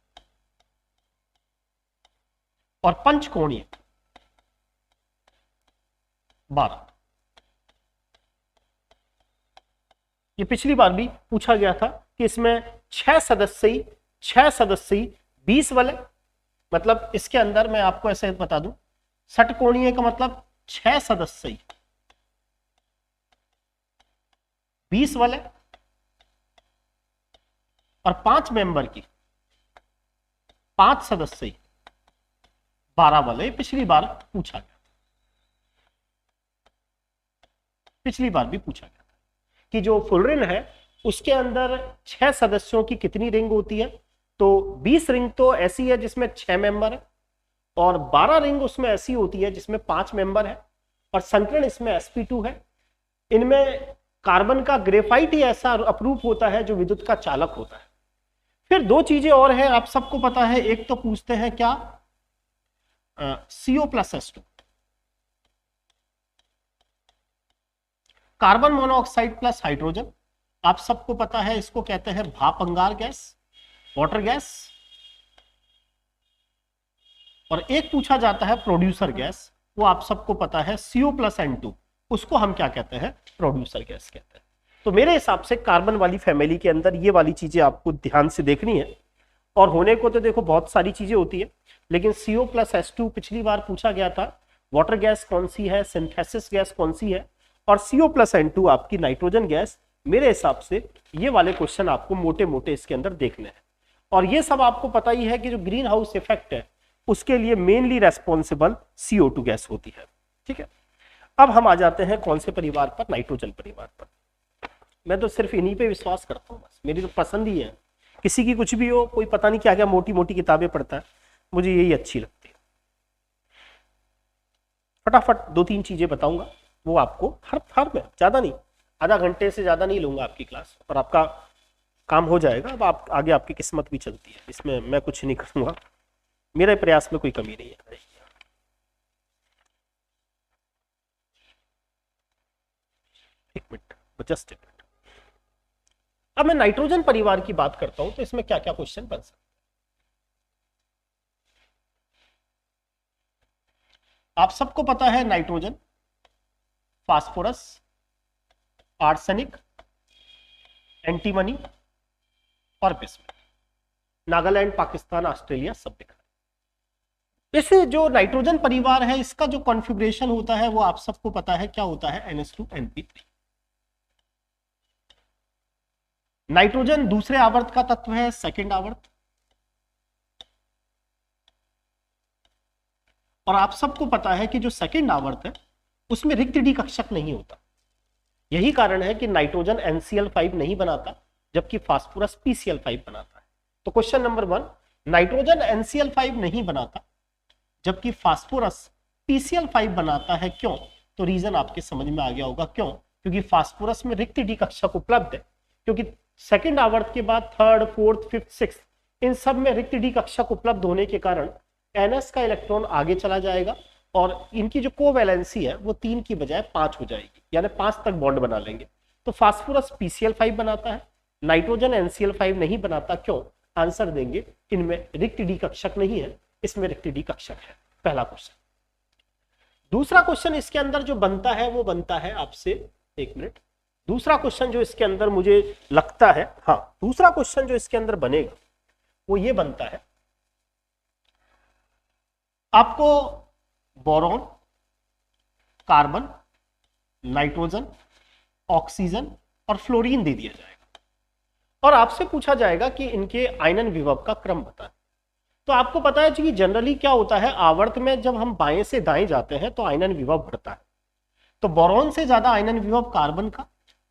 और पंचकोणीय 12। ये पिछली बार भी पूछा गया था कि इसमें 6 सदस्यी 20 वलय, मतलब इसके अंदर मैं आपको ऐसे बता दूं, षटकोणीय का मतलब 6 सदस्यी 20 वलय, और 5 मेंबर की 5 सदस्यी 12 वलय। पिछली बार पूछा गया, पिछली बार भी पूछा गया कि जो फुलरेन है उसके अंदर 6 सदस्यों की कितनी रिंग होती है। तो 20 रिंग तो ऐसी है जिसमें 6 मेंबर है, और 12 रिंग उसमें ऐसी होती है जिसमें 5 मेंबर है, और संकरण इसमें sp2 है। इनमें कार्बन का ग्रेफाइट ही ऐसा अपरूप होता है जो विद्युत का चालक होता है। फिर 2 चीजें और हैं, आप सबको पता है। एक तो पूछते हैं क्या, CO+H2, carbon monoxide plus hydrogen. आप सबको पता है इसको कहते हैं भाप अंगार गैस, वाटर गैस। और एक पूछा जाता है प्रोड्यूसर गैस, वो आप सबको पता है CO+N2, उसको हम क्या कहते हैं, प्रोड्यूसर गैस कहते हैं। तो मेरे हिसाब से कार्बन वाली फैमिली के अंदर ये वाली चीजें आपको ध्यान से देखनी है। और होने को तो देखो बहुत सारी चीजें होती है, लेकिन CO+H2 पिछली बार पूछा गया था। वाटर गैस कौन सी है, सिंथेसिस गैस कौन सी है, और CO+N2 आपकी नाइट्रोजन गैस। मेरे हिसाब से ये वाले क्वेश्चन आपको मोटे मोटे इसके अंदर देखने हैं। और ये सब आपको पता ही है कि जो ग्रीन हाउस इफेक्ट है उसके लिए मेनली रेस्पॉन्सिबल CO2 गैस होती है। ठीक है, अब हम आ जाते हैं कौन से परिवार पर, नाइट्रोजन परिवार पर। मैं तो सिर्फ इन्हीं पे विश्वास करता हूँ, बस मेरी तो पसंद ही है। किसी की कुछ भी हो, कोई पता नहीं क्या क्या मोटी मोटी किताबें पढ़ता है, मुझे यही अच्छी लगती है। फटाफट 2-3 चीजें बताऊंगा, वो आपको हर में, ज्यादा नहीं, आधा घंटे से ज्यादा नहीं लूंगा आपकी क्लास, और आपका काम हो जाएगा। अब आप आगे आपकी किस्मत भी चलती है, इसमें मैं कुछ नहीं करूंगा, मेरे प्रयास में कोई कमी नहीं है। एक मिनट, जस्ट एक मिनट। अब मैं नाइट्रोजन परिवार की बात करता हूं तो इसमें क्या क्या क्वेश्चन बन सकते हैं। आप सबको पता है नाइट्रोजन, फास्फोरस, आर्सेनिक, एंटीमनी और बिस्मुथ, नागालैंड, पाकिस्तान, ऑस्ट्रेलिया सब दिखा। इस जो नाइट्रोजन परिवार है इसका जो कॉन्फ़िगरेशन होता है वो आप सबको पता है क्या होता है, NH2NP3। नाइट्रोजन दूसरे आवर्त का तत्व है, सेकंड आवर्त, और आप सबको पता है कि जो सेकंड आवर्त है उसमें रिक्त डी कक्षक नहीं होता। यही कारण है कि नाइट्रोजन NCl5 नहीं बनाता जबकि फास्फोरस PCl5 बनाता है। तो क्वेश्चन नंबर 1, नाइट्रोजन NCl5 नहीं बनाता जबकि फास्फोरस PCl5 बनाता है, क्यों? तो रीजन आपके समझ में आ गया होगा क्यों, क्योंकि फास्फोरस में रिक्त डी कक्षक उपलब्ध है, क्योंकि सेकंड आवर्त के बाद थर्ड, फोर्थ, फिफ्थ, सिक्स्थ इन सब में रिक्त डी कक्षक उपलब्ध होने के कारण NS का इलेक्ट्रॉन आगे चला जाएगा और इनकी जो कोवैलेंसी है वो 3 की बजाय 5 हो जाएगी, यानी 5 तक बॉन्ड बना लेंगे। तो फास्फोरस PCl5 बनाता है, नाइट्रोजन NCl5 नहीं बनाता, क्यों? आंसर देंगे इनमें रिक्त डी कक्षक नहीं है, इसमें रिक्त डी कक्षक है। पहला क्वेश्चन। दूसरा क्वेश्चन इसके अंदर जो बनता है वो बनता है आपसे, एक मिनट, दूसरा क्वेश्चन जो इसके अंदर मुझे लगता है, हाँ, दूसरा क्वेश्चन जो इसके अंदर बनेगा वो ये बनता है, आपको बोरॉन, कार्बन, नाइट्रोजन, ऑक्सीजन और फ्लोरीन दे दिया जाएगा और आपसे पूछा जाएगा कि इनके आयनन विभव का क्रम बताएं। तो आपको पता है कि जनरली क्या होता है, आवर्त में जब हम बाएं से दाएं जाते हैं तो आयनन विभव बढ़ता है। तो बोरॉन से ज्यादा आयनन विभव कार्बन का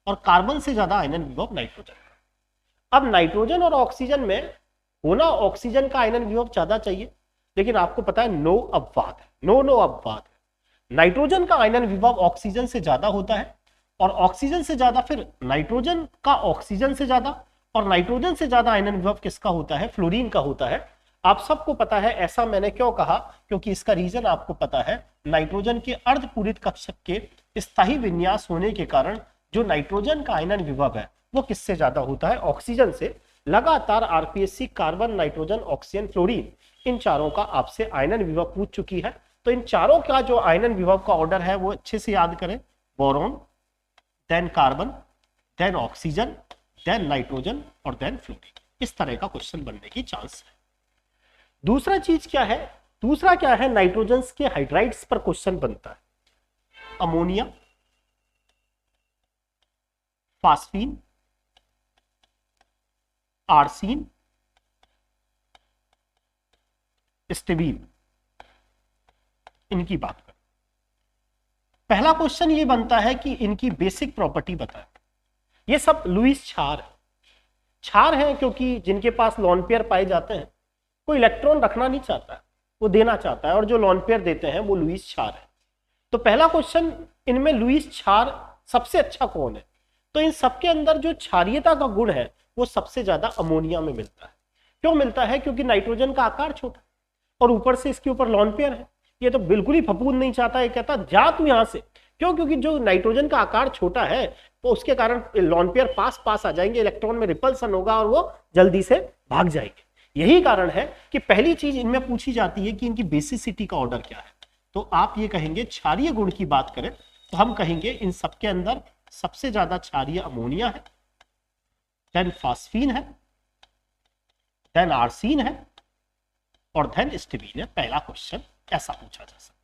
और कार्बन से ज्यादा आयनन विभव नाइट्रोजन का। अब नाइट्रोजन और ऑक्सीजन में होना ऑक्सीजन का आयनन विभव ज्यादा चाहिए, लेकिन आपको पता है नो अपवाद है, नो अपवाद है। नाइट्रोजन का आयनन विभव ऑक्सीजन से ज्यादा होता है और ऑक्सीजन से ज्यादा फिर नाइट्रोजन का ऑक्सीजन से ज्यादा, और नाइट्रोजन से ज्यादा आयनन विभव किसका होता है, फ्लोरीन का होता है। आप सबको पता है, ऐसा मैंने क्यों कहा, क्योंकि इसका रीजन आपको पता है, नाइट्रोजन के अर्धपूरित कक्षक के स्थायी विन्यास होने के कारण जो नाइट्रोजन का आयनन विभव है वो किससे ज्यादा होता है, ऑक्सीजन से। लगातार RPSC carbon, nitrogen, oxygen, fluorine इन चारों का आपसे आयनन विभव पूछ चुकी है। तो इन चारों का जो आयनन विभव का ऑर्डर है वो अच्छे से याद करें, boron, then carbon, then oxygen, then nitrogen और देन फ्लोरीन। इस तरह का क्वेश्चन बनने की चांस है। दूसरा चीज क्या है, दूसरा क्या है, नाइट्रोजन के हाइड्राइड्स पर क्वेश्चन बनता है, अमोनिया, फास्फीन, आर्सीन, स्टेबीन, इनकी बात करें। पहला क्वेश्चन ये बनता है कि इनकी बेसिक प्रॉपर्टी बताएं। ये सब लुईस क्षार हैं क्योंकि जिनके पास लोन पेयर पाए जाते हैं, कोई इलेक्ट्रॉन रखना नहीं चाहता है, वो देना चाहता है, और जो लोन पेयर देते हैं वो लुईस क्षार है। तो पहला क्वेश्चन, इनमें लुईस क्षार सबसे अच्छा कौन है? तो इन सबके अंदर जो क्षारीयता का गुण है वो सबसे ज्यादा अमोनिया में मिलता है। क्यों मिलता है? क्योंकि नाइट्रोजन का आकार छोटा और ऊपर से इसके ऊपर लोन पेयर है। ये तो बिल्कुल ही फफूंद नहीं चाहता, ये कहता जा तू यहां से। क्यों? क्योंकि जो नाइट्रोजन का आकार छोटा है तो उसके कारण लोन पेयर पास आ जाएंगे, इलेक्ट्रॉन में रिपल्सन होगा और वो जल्दी से भाग जाएंगे। यही कारण है कि पहली चीज इनमें पूछी जाती है कि इनकी बेसिसिटी का ऑर्डर क्या है। तो आप ये कहेंगे, क्षारीय गुण की बात करें तो हम कहेंगे इन सबके अंदर सबसे ज्यादा क्षारीय अमोनिया है, देन फास्फीन है, देन आर्सीन है और देन स्टेबीन है। पहला क्वेश्चन ऐसा पूछा जा सकता है।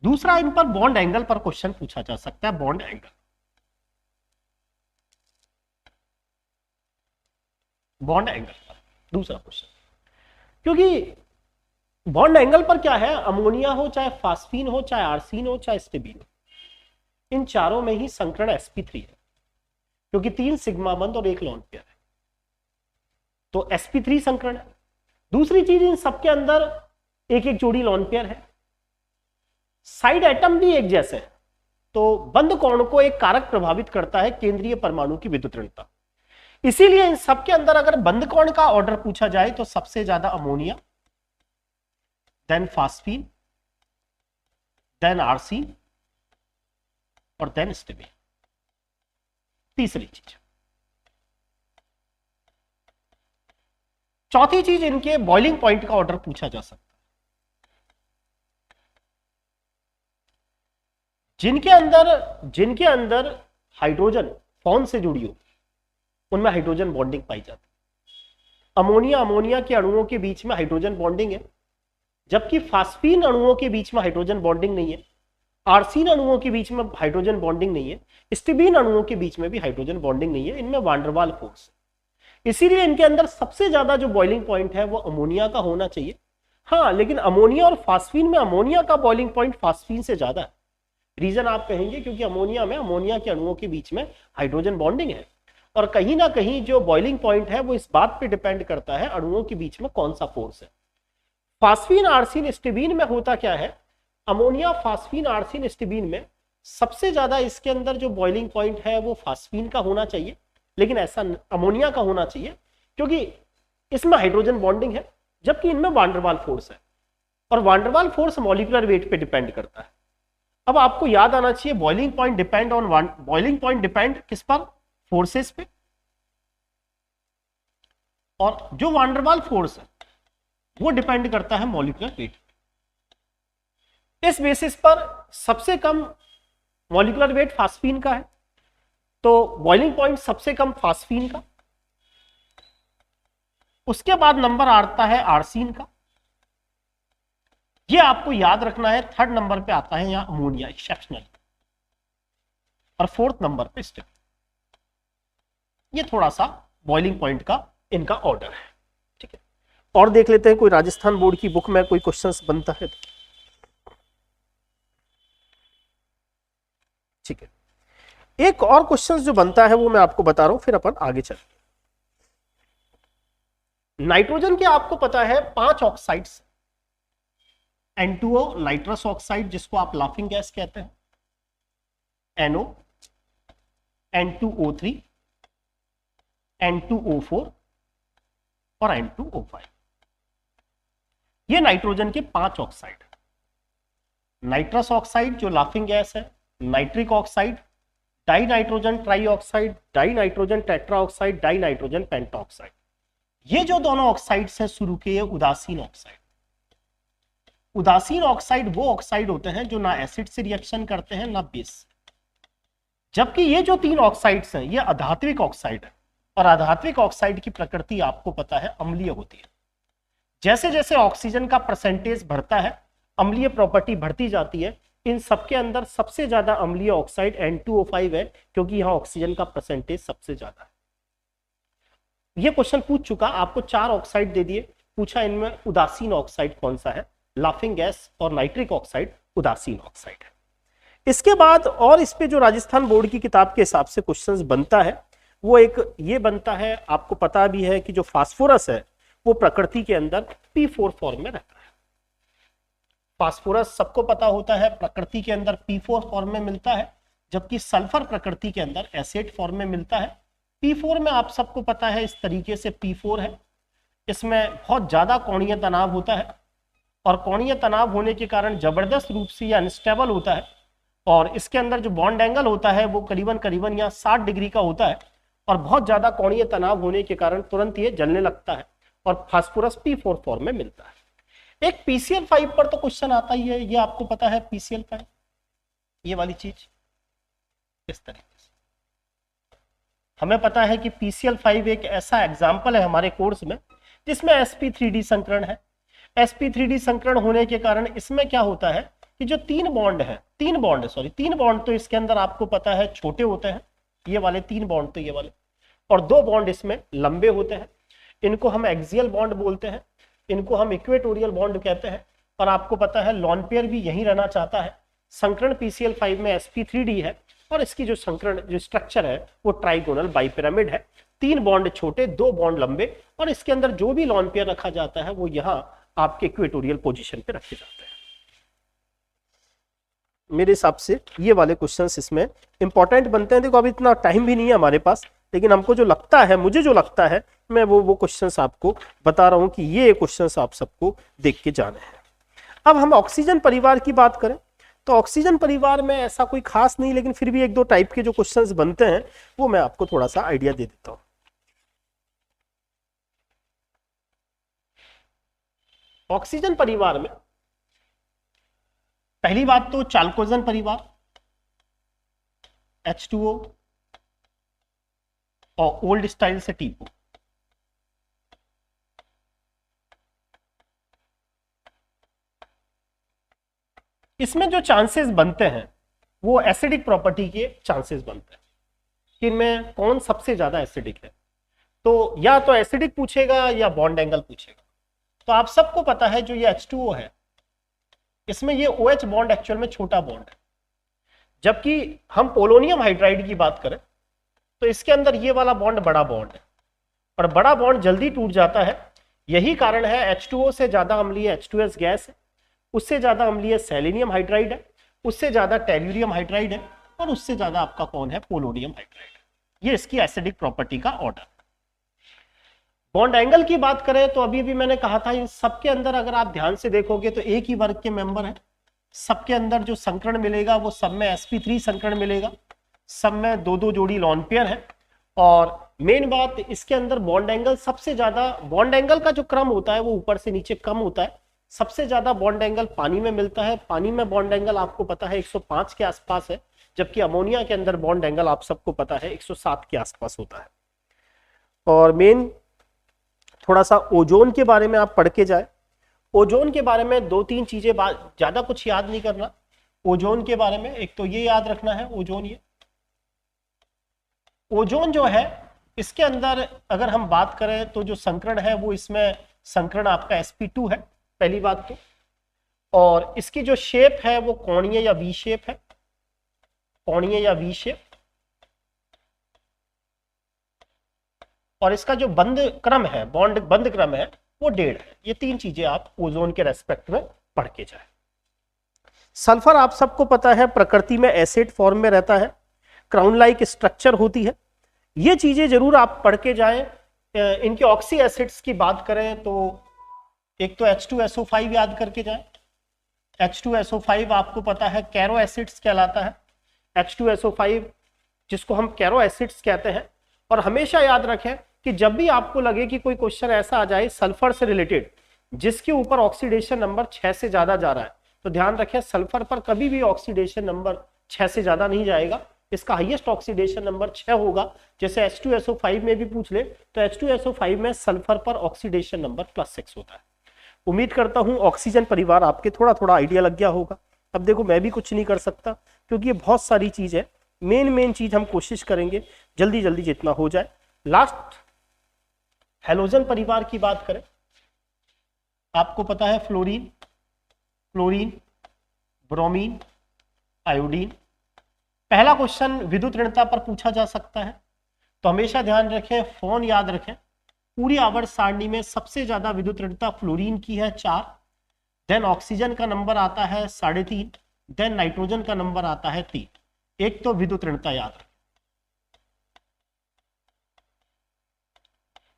दूसरा, इन पर बॉन्ड एंगल पर क्वेश्चन पूछा जा सकता है, बॉन्ड एंगल। बॉन्ड एंगल पर। दूसरा क्वेश्चन, क्योंकि बॉन्ड एंगल पर क्या है, अमोनिया हो चाहे फास्फीन हो चाहे आर्सीन हो चाहे स्टिबीन हो, इन चारों में ही संकरण sp3 है, क्योंकि 3 सिग्मा बंद और 1 लॉन पेयर है, तो sp3 संकरण है। दूसरी चीज, इन सबके अंदर एक एक जोड़ी लॉन पेयर है, साइड एटम भी एक जैसे हैं, तो बंद कोण को एक कारक प्रभावित करता है, केंद्रीय परमाणु की विद्युत ऋणता। इसीलिए इन सबके अंदर अगर बंद कोण का ऑर्डर पूछा जाए तो सबसे ज्यादा अमोनिया, देन फास्फीन, देन आर्सीन और देन स्टिबीन। तीसरी चीज, चौथी चीज, इनके बॉइलिंग पॉइंट का ऑर्डर पूछा जा सकता है। जिनके अंदर हाइड्रोजन कौन से जुड़ी हो, उनमें हाइड्रोजन बॉन्डिंग पाई जाती है। अमोनिया के अणुओं के बीच में हाइड्रोजन बॉन्डिंग है, जबकि फास्फीन अणुओं के बीच में हाइड्रोजन बॉन्डिंग नहीं है, आर्सीन अणुओं के बीच में हाइड्रोजन बॉन्डिंग नहीं है, स्टिबीन अणुओं के बीच में भी हाइड्रोजन बॉन्डिंग नहीं है। इनमें वान डेर वाल फोर्स, इसीलिए इनके अंदर सबसे ज्यादा जो बॉइलिंग पॉइंट है वो अमोनिया का होना चाहिए। हाँ, लेकिन अमोनिया और फास्फीन में अमोनिया का बॉइलिंग पॉइंट फास्फीन से ज्यादा है। रीजन आप कहेंगे क्योंकि अमोनिया में अमोनिया के अणुओं के बीच में हाइड्रोजन बॉन्डिंग है, और कहीं ना कहीं जो बॉइलिंग पॉइंट है वो इस बात पे डिपेंड करता है अणुओं के बीच में कौन सा फोर्स है। फास्फीन आर्सीन स्टिबीन में होता क्या है, अमोनिया फास्फीन आर्सीन स्टिबीन में सबसे ज्यादा इसके अंदर जो बॉइलिंग पॉइंट है वो फास्फीन का होना चाहिए, लेकिन ऐसा अमोनिया का होना चाहिए, क्योंकि इसमें हाइड्रोजन बॉन्डिंग है, जबकि इनमें वान डेर वाल फोर्स है, और van der Waals force molecular weight पे डिपेंड करता है। अब आपको याद आना चाहिए, बॉइलिंग पॉइंट डिपेंड किस पर, फोर्सेस पे, और जो वान डेर वाल फोर्स है वो डिपेंड करता है मॉलिक्यूलर वेट। इस बेसिस पर सबसे कम मॉलिक्यूलर वेट फास्फीन का है, तो बॉइलिंग पॉइंट सबसे कम फास्फीन का, उसके बाद नंबर आता है आर्सीन का, ये आपको याद रखना है। थर्ड नंबर पे आता है यहां अमोनिया एक्सेप्शनल, और फोर्थ नंबर पे स्टिबीन। ये थोड़ा सा बॉइलिंग पॉइंट का इनका ऑर्डर है, ठीक है। और देख लेते हैं कोई राजस्थान बोर्ड की बुक में कोई क्वेश्चंस बनता है तो, ठीक है। एक और क्वेश्चंस जो बनता है वो मैं आपको बता रहा हूं, फिर अपन आगे चलते। नाइट्रोजन के आपको पता है 5 ऑक्साइड्स, N2O नाइट्रस ऑक्साइड जिसको आप लाफिंग गैस कहते हैं, NO, N2O3, N2O4 और N2O5, ये नाइट्रोजन के 5 ऑक्साइड। नाइट्रस ऑक्साइड जो लाफिंग गैस है, nitric oxide, die nitrogen try oxide, die nitrogen tetra oxide, die nitrogen पेंटा ऑक्साइड। ये जो दोनों ऑक्साइड्स हैं शुरू के, उदासीन ऑक्साइड। उदासीन ऑक्साइड वो ऑक्साइड होते हैं जो ना एसिड से रिएक्शन करते हैं ना बेस, जबकि ये जो 3 ऑक्साइड्स हैं ये अधात्विक ऑक्साइड है, और अधात्विक ऑक्साइड की प्रकृति आपको पता है अम्लीय होती है। जैसे जैसे ऑक्सीजन का परसेंटेज बढ़ता है, अम्लीय प्रॉपर्टी बढ़ती जाती है। इन सबके अंदर सबसे ज्यादा अम्लीय ऑक्साइड N2O5 है, क्योंकि यहां ऑक्सीजन का परसेंटेज सबसे ज्यादा है। ये क्वेश्चन पूछ चुका, आपको 4 ऑक्साइड दे दिए, पूछा इनमें उदासीन ऑक्साइड कौन सा है, लाफिंग गैस और नाइट्रिक ऑक्साइड उदासीन ऑक्साइड है। इसके बाद और इस पे जो राजस्थान बोर्ड की किताब के हिसाब से क्वेश्चंस बनता है वो एक ये बनता है, आपको पता भी है कि जो फास्फोरस है वो प्रकृति के अंदर P4 फॉर्म में रहता है। फास्फोरस सबको पता होता है प्रकृति के अंदर P4 फॉर्म में मिलता है, जबकि सल्फर प्रकृति के अंदर एसिड फॉर्म में मिलता है। P4 में आप सबको पता है इस तरीके से P4 है, इसमें बहुत ज्यादा कोणीय तनाव होता है, और कोणीय तनाव होने के कारण जबरदस्त रूप से यह अनस्टेबल होता है, और इसके अंदर जो बॉन्ड एंगल होता है वो करीबन यहाँ 60 डिग्री का होता है, और बहुत ज्यादा कोणीय तनाव होने के कारण तुरंत ये जलने लगता है, और फास्फोरस P4 फॉर्म में मिलता है। एक PCl5 पर तो क्वेश्चन आता ही है, ये आपको पता है PCl5, ये वाली चीज इस तरीके से हमें पता है कि PCl5 एक ऐसा एग्जाम्पल है हमारे कोर्स में जिसमें sp3d संकरण है। sp3d संकरण होने के कारण इसमें क्या होता है कि जो 3 बॉन्ड तो इसके अंदर आपको पता है छोटे होते हैं, ये वाले 3 बॉन्ड तो ये वाले, और 2 बॉन्ड इसमें लंबे होते हैं। इनको हम एक्सियल बॉन्ड बोलते हैं, इनको हम इक्वेटोरियल बॉन्ड कहते हैं। और आपको पता है लॉन पेयर भी यहीं रहना चाहता है। संकरण PCl5 में sp3d है और इसकी जो संकरण जो स्ट्रक्चर है वो ट्राइगोनल बाइपिरामिड है। 3 बॉन्ड छोटे, 2 बॉन्ड लंबे, और इसके अंदर जो भी लॉन पेयर रखा जाता है वो यहाँ आपके इक्वेटोरियल पोजीशन पे रखे जाते हैं। मेरे हिसाब से ये वाले क्वेश्चंस इसमें इंपॉर्टेंट बनते हैं। देखो अभी इतना टाइम भी नहीं है हमारे पास, लेकिन हमको जो लगता है, मुझे जो लगता है, मैं वो क्वेश्चंस आपको बता रहा हूं कि ये क्वेश्चंस आप सबको देख के जाने हैं। अब हम ऑक्सीजन परिवार की बात करें तो ऑक्सीजन परिवार में ऐसा कोई खास नहीं, लेकिन फिर भी 1-2 टाइप के जो क्वेश्चंस बनते हैं वो मैं आपको थोड़ा सा आइडिया दे देता हूं। ऑक्सीजन परिवार में पहली बात तो चाल्कोजन परिवार H2O और ओल्ड स्टाइल से टीपो। इसमें जो चांसेस बनते हैं वो एसिडिक प्रॉपर्टी के चांसेस बनते हैं कि इनमें कौन सबसे ज्यादा एसिडिक है। तो या तो एसिडिक पूछेगा या बॉन्ड एंगल पूछेगा। तो आप सबको पता है जो ये H2O है, इसमें ये OH बॉन्ड एक्चुअल में छोटा बॉन्ड है, जबकि हम पोलोनियम हाइड्राइड की बात करें तो इसके अंदर ये वाला बॉन्ड बड़ा बॉन्ड है, और बड़ा बॉन्ड जल्दी टूट जाता है। यही कारण है H2O से ज्यादा अम्लीय H2S गैस है, उससे ज्यादा अम्लीय सेलेनियम हाइड्राइड है, उससे ज्यादा टेल्यूरियम हाइड्राइड है, और उससे ज्यादा आपका कौन है, पोलोनियम हाइड्राइड। ये इसकी एसिडिक प्रॉपर्टी का ऑर्डर। बॉन्ड एंगल की बात करें तो अभी भी मैंने कहा था इन सबके अंदर अगर आप ध्यान से देखोगे तो एक ही वर्ग के मेंबर है। सबके अंदर जो संकरण मिलेगा वो सब में sp3 संकरण मिलेगा, सब में 2-2 जोड़ी लॉन पेयर है। और मेन बात इसके अंदर बॉन्ड एंगल सबसे ज्यादा, बॉन्ड एंगल का जो क्रम होता है वो ऊपर से नीचे कम होता है। सबसे ज्यादा बॉन्ड एंगल पानी में मिलता है। पानी में बॉन्ड एंगल आपको पता है 105 के आसपास है, जबकि अमोनिया के अंदर बॉन्ड एंगल आप सबको पता है 107 के आसपास होता है। और मेन थोड़ा सा ओजोन के बारे में आप पढ़ के जाए। ओजोन के बारे में 2-3 चीजें ज्यादा कुछ याद नहीं करना। ओजोन के बारे में एक तो ये याद रखना है, ओजोन जो है इसके अंदर अगर हम बात करें तो जो संकरण है वो इसमें संकरण आपका sp2 है, पहली बात तो। और इसकी जो शेप है वो कोणीय या वी शेप है, कोणीय या वी शेप। और इसका जो बंद क्रम है, बॉन्ड बंद क्रम है वो 1.5 है। ये 3 चीजें आप ओजोन के रेस्पेक्ट में पढ़ के जाए। सल्फर आप सबको पता है प्रकृति में एसिड फॉर्म में रहता है, क्राउन लाइक स्ट्रक्चर होती है। ये चीजें जरूर आप पढ़ के जाएं। इनके ऑक्सी एसिड्स की बात करें तो एक तो H2SO5 याद करके जाएं। H2SO5 आपको पता है कैरो एसिड्स कहलाता है। H2SO5 जिसको हम कैरो एसिड्स कहते हैं। और हमेशा याद रखें कि जब भी आपको लगे कि कोई क्वेश्चन ऐसा आ जाए सल्फर से रिलेटेड जिसके ऊपर ऑक्सीडेशन नंबर 6 से ज्यादा जा रहा है, तो ध्यान रखें सल्फर पर कभी भी ऑक्सीडेशन नंबर 6 से ज्यादा नहीं जाएगा। इसका हाईएस्ट ऑक्सीडेशन नंबर 6 होगा। जैसे H2SO5 में भी पूछ ले तो H2SO5 में सल्फर पर ऑक्सीडेशन नंबर +6 होता है। उम्मीद करता हूं ऑक्सीजन परिवार आपके थोड़ा थोड़ा आइडिया लग गया होगा। अब देखो मैं भी कुछ नहीं कर सकता क्योंकि ये बहुत सारी चीज है। मेन चीज हम कोशिश करेंगे जल्दी जल्दी जितना हो जाए। लास्ट हैलोजन परिवार की बात करें, आपको पता है फ्लोरीन, क्लोरीन, ब्रोमीन, आयोडीन। पहला क्वेश्चन विद्युत ऋणता पर पूछा जा सकता है, तो हमेशा ध्यान रखें, फोन याद रखें। पूरी आवर्त सारणी में सबसे ज्यादा विद्युत ऋणता फ्लोरीन की है 4, देन ऑक्सीजन का नंबर आता है 3.5, देन नाइट्रोजन का नंबर आता है 3। एक तो विद्युत ऋणता याद रखें।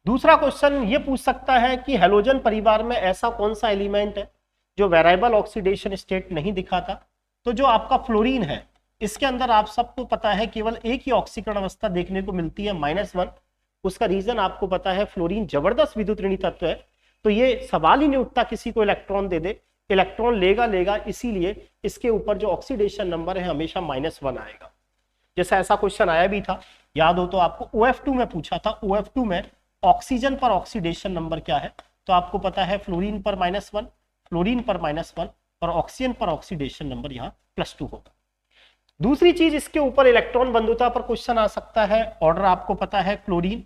दूसरा क्वेश्चन ये पूछ सकता है कि हैलोजन परिवार में ऐसा कौन सा एलिमेंट है जो वेरिएबल ऑक्सीडेशन स्टेट नहीं दिखाता। तो जो आपका फ्लोरीन है इसके अंदर आप सबको पता है केवल एक ही ऑक्सीकरण अवस्था देखने को मिलती है -1। उसका रीजन आपको पता है, फ्लोरीन जबरदस्त विद्युत ऋणी तत्व है, तो ये सवाल ही नहीं उठता किसी को इलेक्ट्रॉन दे दे, इलेक्ट्रॉन लेगा, इसीलिए इसके ऊपर जो ऑक्सीडेशन नंबर है हमेशा -1 आएगा। जैसा ऐसा क्वेश्चन आया भी था, याद हो तो आपको OF2 में पूछा था। OF2 में ऑक्सीजन पर ऑक्सीडेशन नंबर क्या है, तो आपको पता है फ्लोरीन पर -1, फ्लोरीन पर -1 और ऑक्सीजन पर ऑक्सीडेशन नंबर यहाँ +2 होगा। दूसरी चीज इसके ऊपर इलेक्ट्रॉन बंधुता पर क्वेश्चन आ सकता है। ऑर्डर आपको पता है, chlorine,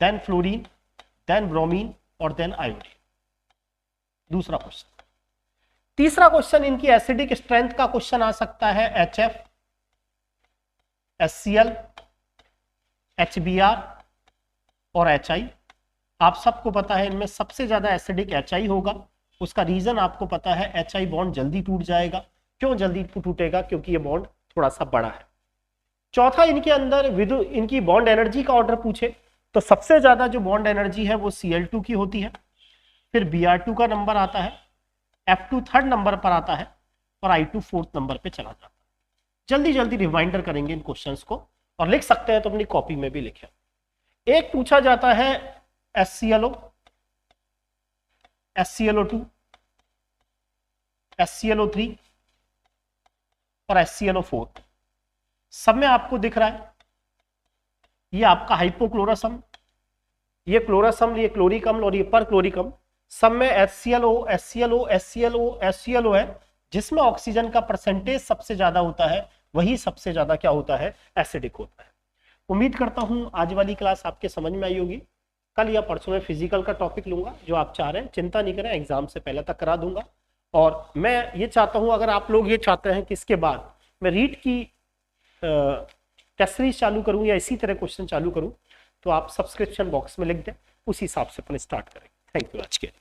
then fluorine, then bromine और देन आयोडीन। दूसरा क्वेश्चन। तीसरा क्वेश्चन, इनकी एसिडिक स्ट्रेंथ का क्वेश्चन आ सकता है। HF, HCl, HBr और HI। आप सबको पता है इनमें सबसे ज्यादा एसिडिक HI होगा। उसका रीजन आपको पता है, HI बॉन्ड जल्दी टूट जाएगा। क्यों जल्दी टूटेगा? क्योंकि ये बॉन्ड थोड़ा सा बड़ा है। चौथा, इनके अंदर इनकी बॉन्ड एनर्जी का ऑर्डर पूछे तो सबसे ज्यादा जो बॉन्ड एनर्जी है वो Cl2 की होती है, फिर Br2 का नंबर आता है, F2 थर्ड नंबर पर आता है और I2 फोर्थ नंबर पे चला जाता है। जल्दी जल्दी रिमाइंडर करेंगे इन क्वेश्चंस को और लिख सकते हैं तो अपनी कॉपी में भी लिखें। एक पूछा जाता है HClO, HClO2, HClO3 और HClO4। सब में आपको दिख रहा है ये आपका हाइपोक्लोरस, ये क्लोरस अम्ल, ये क्लोरिक अम्ल और ये परक्लोरिक अम्ल। सब में HClO, HClO, HClO, HClO है। जिसमें ऑक्सीजन का परसेंटेज सबसे ज्यादा होता है वही सबसे ज्यादा क्या होता है? एसिडिक होता है। उम्मीद करता हूं आज वाली क्लास आपके समझ में आई होगी। कल या परसों में फिजिकल का टॉपिक लूंगा, जो आप चाह रहे हैं। चिंता नहीं करें, एग्जाम से पहले तक करा दूंगा। और मैं ये चाहता हूं, अगर आप लोग ये चाहते हैं कि इसके बाद मैं रीड की टेस्ट सीरीज चालू करूं या इसी तरह क्वेश्चन चालू करूं, तो आप सब्सक्रिप्शन बॉक्स में लिख दें, उस हिसाब से अपन स्टार्ट करें। थैंक यू आज के लिए।